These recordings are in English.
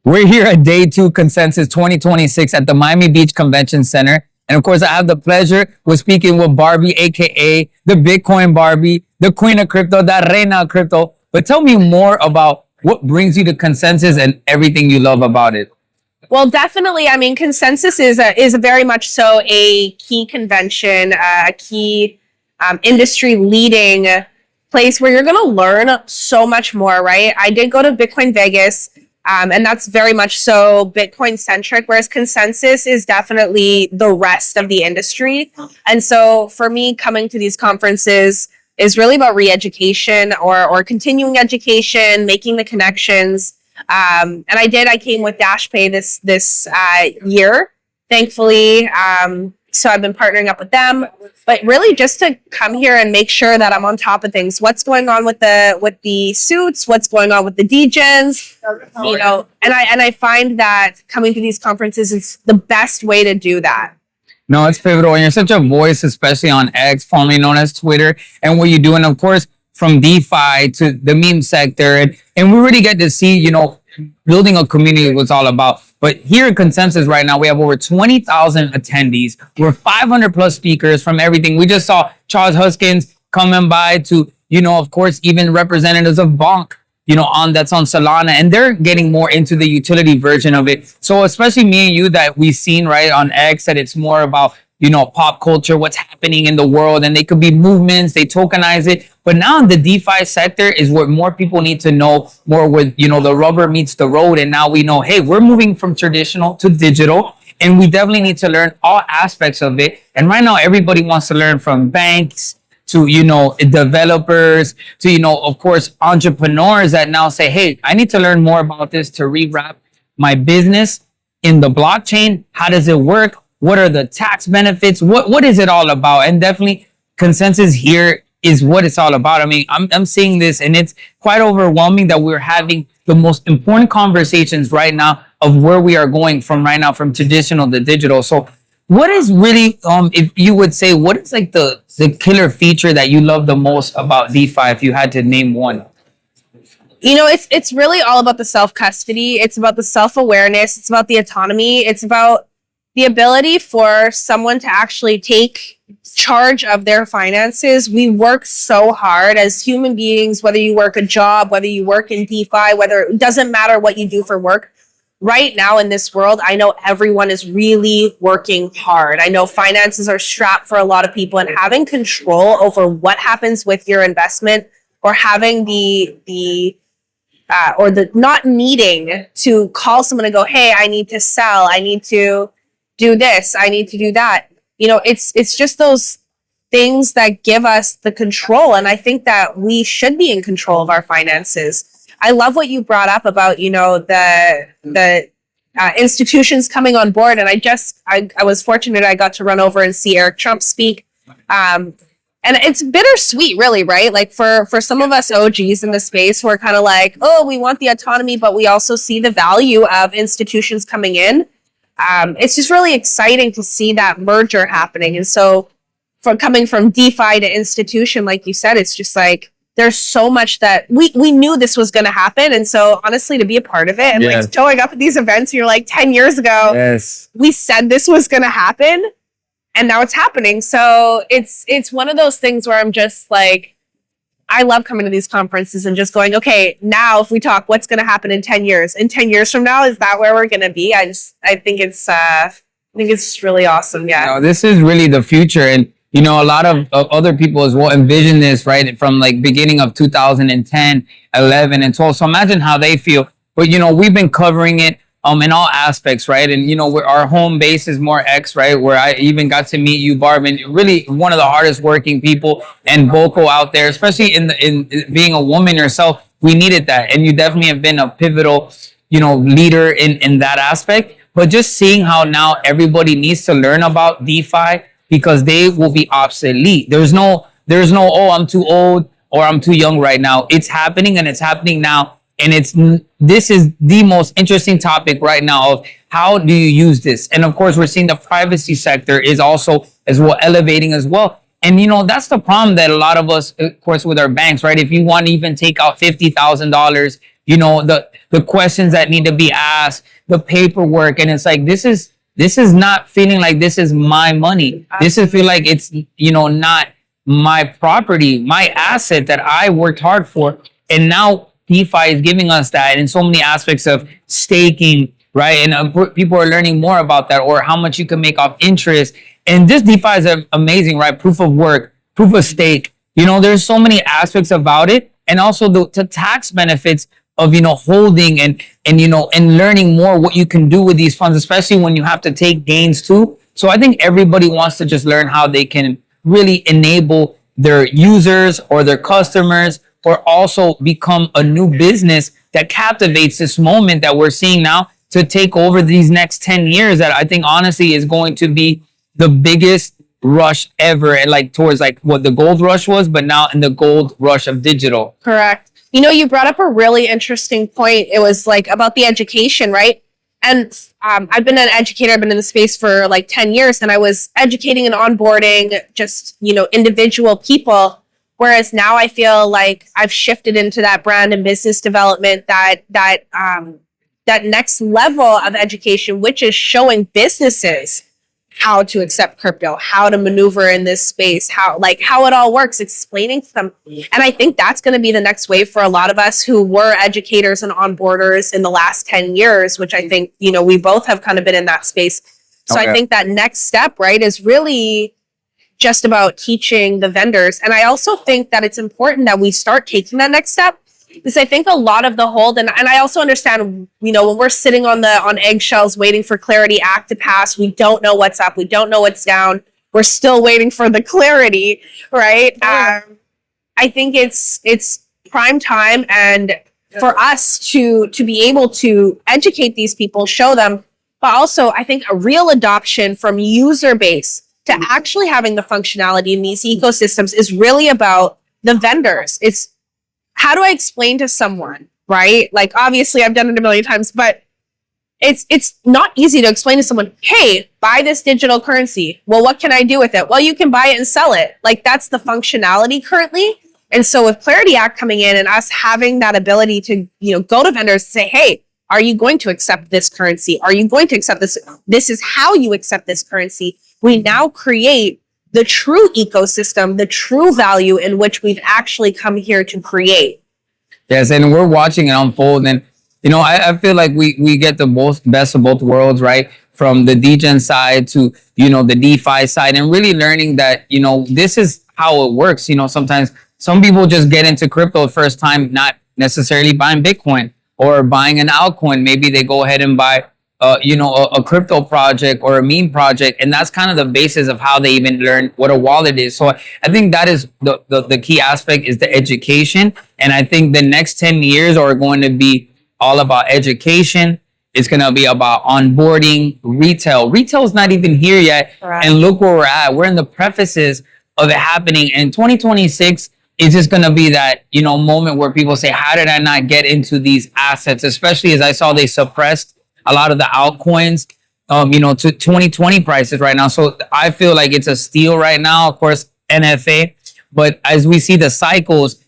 We're here at Day 2 Consensus 2026 at the Miami Beach Convention Center. And of course, I have the pleasure with speaking with Barbie, aka the Bitcoin Barbie, the Queen of Crypto, the Reina of Crypto. But tell me more about what brings you to Consensus and everything you love about it. Well, definitely. I mean, Consensus is very much so a key convention, a key industry leading place where you're going to learn so much more, right? I did go to Bitcoin Vegas. And that's very much so Bitcoin centric, whereas Consensus is definitely the rest of the industry. And so for me, coming to these conferences is really about re-education or continuing education, making the connections. And I came with DashPay this year, thankfully. So I've been partnering up with them, but really just to come here and make sure that I'm on top of things. What's going on with the suits? What's going on with the degens? You know, and I find that coming to these conferences is the best way to do that. No, it's pivotal. And you're such a voice, especially on X, formerly known as Twitter, and what you do. And of course, from DeFi to the meme sector. And we really get to see, you know, building a community was all about. But here at Consensus right now, we have over 20,000 attendees. We're 500 plus speakers from everything. We just saw Charles Huskins coming by to, you know, of course, even representatives of Bonk, you know, that's on Solana, and they're getting more into the utility version of it. So especially me and you that we've seen right on X, that it's more about, you know, pop culture, what's happening in the world, and they could be movements, they tokenize it. But now the DeFi sector is what more people need to know more with, you know, the rubber meets the road. And now we know, hey, we're moving from traditional to digital, and we definitely need to learn all aspects of it. And right now, everybody wants to learn, from banks to, you know, developers to, you know, of course, entrepreneurs that now say, hey, I need to learn more about this to rewrap my business in the blockchain. How does it work? What are the tax benefits? What is it all about? And definitely Consensus here is what it's all about. I mean, I'm seeing this, and it's quite overwhelming that we're having the most important conversations right now of where we are going from right now, from traditional to digital. So what is really, if you would say, what is like the killer feature that you love the most about DeFi, if you had to name one? You know, it's really all about the self-custody. It's about the self-awareness. It's about the autonomy. It's about the ability for someone to actually take charge of their finances. We work so hard as human beings, whether you work a job, whether you work in DeFi, whether it doesn't matter what you do for work. Right now in this world, I know everyone is really working hard. I know finances are strapped for a lot of people, and having control over what happens with your investment, or having the not needing to call someone and go, hey, I need to sell, I need to do this, I need to do that. You know, it's just those things that give us the control. And I think that we should be in control of our finances. I love what you brought up about, you know, the institutions coming on board. And I was fortunate I got to run over and see Eric Trump speak. And it's bittersweet, really, right? Like for some of us OGs in the space, we're kind of like, oh, we want the autonomy, but we also see the value of institutions coming in. It's just really exciting to see that merger happening. And so coming from DeFi to institution, like you said, it's just like, there's so much that we knew this was going to happen. And so honestly, to be a part of it and like showing up at these events, you're like 10 years ago, we said this was going to happen, and now it's happening. So it's one of those things where I'm just like, I love coming to these conferences and just going, okay, now if we talk, what's going to happen in 10 years? In 10 years from now, is that where we're going to be? I think it's really awesome. Yeah. No, this is really the future. And, you know, a lot of other people as well envision this, right? From like beginning of 2010, 11 and 12. So imagine how they feel. But, you know, we've been covering it in all aspects, right? And, you know, our home base is more X, right? Where I even got to meet you, Barb, and really one of the hardest working people and vocal out there, especially in being a woman yourself. We needed that. And you definitely have been a pivotal, you know, leader in that aspect. But just seeing how now everybody needs to learn about DeFi, because they will be obsolete. There's no, oh, I'm too old or I'm too young right now. It's happening, and it's happening now. And this is the most interesting topic right now of how do you use this? And of course, we're seeing the privacy sector is also as well elevating as well. And, you know, that's the problem that a lot of us, of course, with our banks, right? If you want to even take out $50,000 the questions that need to be asked, the paperwork. And it's like, this is not feeling like this is my money. This is feel like it's, not my property, my asset that I worked hard for. And now DeFi is giving us that in so many aspects of staking, right? And people are learning more about that, or how much you can make off interest. And this DeFi is amazing, right? Proof of work, proof of stake. There's so many aspects about it. And also the tax benefits of, holding and learning more what you can do with these funds, especially when you have to take gains too. So I think everybody wants to just learn how they can really enable their users or their customers, or also become a new business that captivates this moment that we're seeing now to take over these next 10 years that I think honestly is going to be the biggest rush ever, and like towards like what the gold rush was, but now in the gold rush of digital. Correct. You brought up a really interesting point. It was like about the education, right? And I've been an educator. I've been in the space for like 10 years, and I was educating and onboarding just, individual people. Whereas now I feel like I've shifted into that brand and business development, that next level of education, which is showing businesses how to accept crypto, how to maneuver in this space, how it all works, explaining to them. And I think that's going to be the next wave for a lot of us who were educators and onboarders in the last 10 years, which I think, we both have kind of been in that space. So I think that next step, right, is really just about teaching the vendors. And I also think that it's important that we start taking that next step, because I think a lot of the hold, and I also understand, when we're sitting on eggshells waiting for Clarity Act to pass, we don't know what's up, we don't know what's down, we're still waiting for the clarity, right? I think it's prime time, and for us to be able to educate these people, show them, but also I think a real adoption from user base to actually having the functionality in these ecosystems is really about the vendors. It's, how do I explain to someone, right? Like, obviously I've done it a million times, but it's not easy to explain to someone, hey, buy this digital currency. Well, what can I do with it? Well, you can buy it and sell it. Like, that's the functionality currently. And so with Clarity Act coming in and us having that ability to, go to vendors and say, hey, are you going to accept this currency? Are you going to accept this? This is how you accept this currency. We now create the true ecosystem, the true value in which we've actually come here to create. Yes, and we're watching it unfold. And, I feel like we get the best of both worlds, right? From the degen side to, the DeFi side, and really learning that, this is how it works. Sometimes some people just get into crypto the first time, not necessarily buying Bitcoin or buying an altcoin. Maybe they go ahead and buy a crypto project or a meme project. And that's kind of the basis of how they even learn what a wallet is. So I think that is the key aspect, is the education. And I think the next 10 years are going to be all about education. It's going to be about onboarding retail. Retail is not even here yet. Right. And look where we're at. We're in the prefaces of it happening. And 2026 is just going to be that, moment where people say, how did I not get into these assets? Especially as I saw they suppressed a lot of the altcoins, to 2020 prices right now. So I feel like it's a steal right now, of course, NFA. But as we see the cycles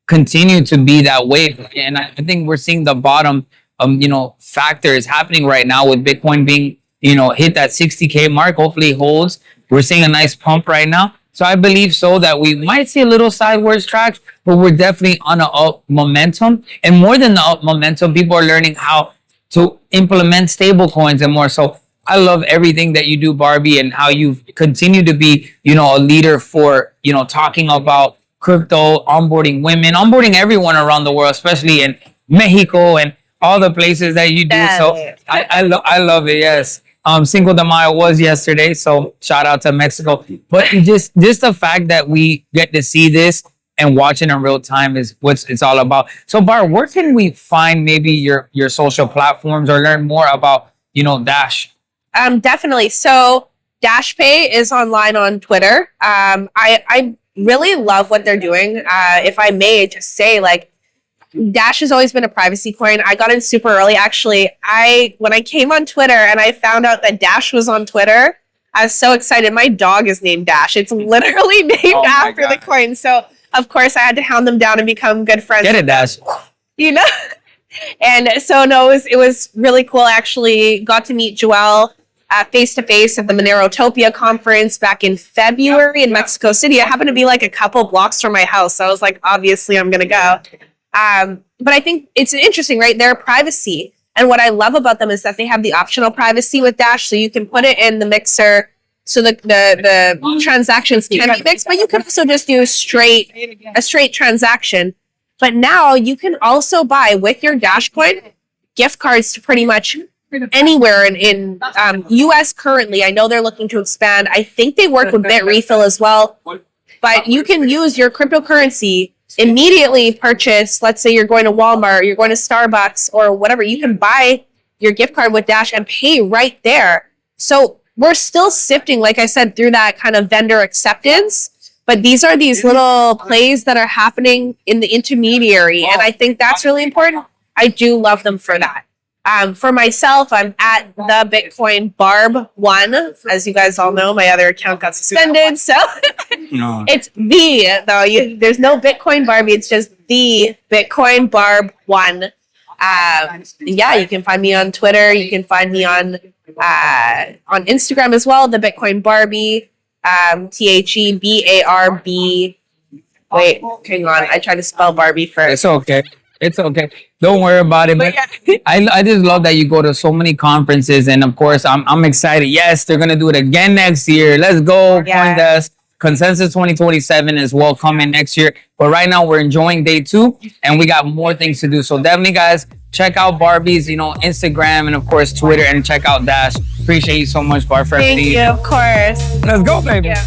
continue to be that way, and I think we're seeing the bottom, factor is happening right now with Bitcoin being, hit that 60K mark, hopefully holds. We're seeing a nice pump right now. So I believe so that we might see a little sideways track, but we're definitely on an up momentum. And more than the up momentum, people are learning how to implement stable coins and more. So I love everything that you do, Barbie, and how you continue to be, a leader for, talking about crypto, onboarding women, onboarding everyone around the world, especially in Mexico and all the places that you do. So I love it. Yes. Cinco de Mayo was yesterday, so shout out to Mexico. But just the fact that we get to see this and watching in real time is what it's all about. So, Bar, where can we find maybe your social platforms or learn more about, Dash? Definitely. So Dash Pay is online on Twitter. I really love what they're doing. If I may just say, like, Dash has always been a privacy coin. I got in super early. Actually, when I came on Twitter and I found out that Dash was on Twitter, I was so excited. My dog is named Dash. It's literally named after the coin. So of course I had to hound them down and become good friends. Get it, Dash. And so no, it was really cool. I actually got to meet Joelle face to face at the Monerotopia conference back in February in Mexico City. It happened to be like a couple blocks from my house. So I was like, obviously I'm gonna go. But I think it's interesting, right? Their privacy. And what I love about them is that they have the optional privacy with Dash. So you can put it in the mixer. So the transactions can be mixed, but you can also just do a straight transaction. But now you can also buy with your Dash coin gift cards to pretty much anywhere in US currently. I know they're looking to expand. I think they work with BitRefill as well. But you can use your cryptocurrency, immediately purchase, let's say you're going to Walmart, you're going to Starbucks or whatever, you can buy your gift card with Dash and pay right there. So we're still sifting, like I said, through that kind of vendor acceptance. But these are these little plays that are happening in the intermediary. And I think that's really important. I do love them for that. For myself, I'm at the Bitcoin Barb 1. As you guys all know, my other account got suspended. So it's there's no Bitcoin Barbie. It's just the Bitcoin Barb 1. Yeah, you can find me on Twitter. You can find me on Instagram as well, the Bitcoin Barbie. TheBarb. Wait, hang on. I tried to spell Barbie first. It's okay. It's okay. Don't worry about it. But yeah. I just love that you go to so many conferences, and of course, I'm excited. Yes, they're gonna do it again next year. Let's go, Yeah. CoinDesk. Consensus 2027 is well coming next year. But right now, we're enjoying day 2, and we got more things to do. So definitely, guys, check out Barbie's, Instagram and of course Twitter, and check out Dash. Appreciate you so much, Barb, for Thank everything. you, of course. Let's go, baby. Yeah.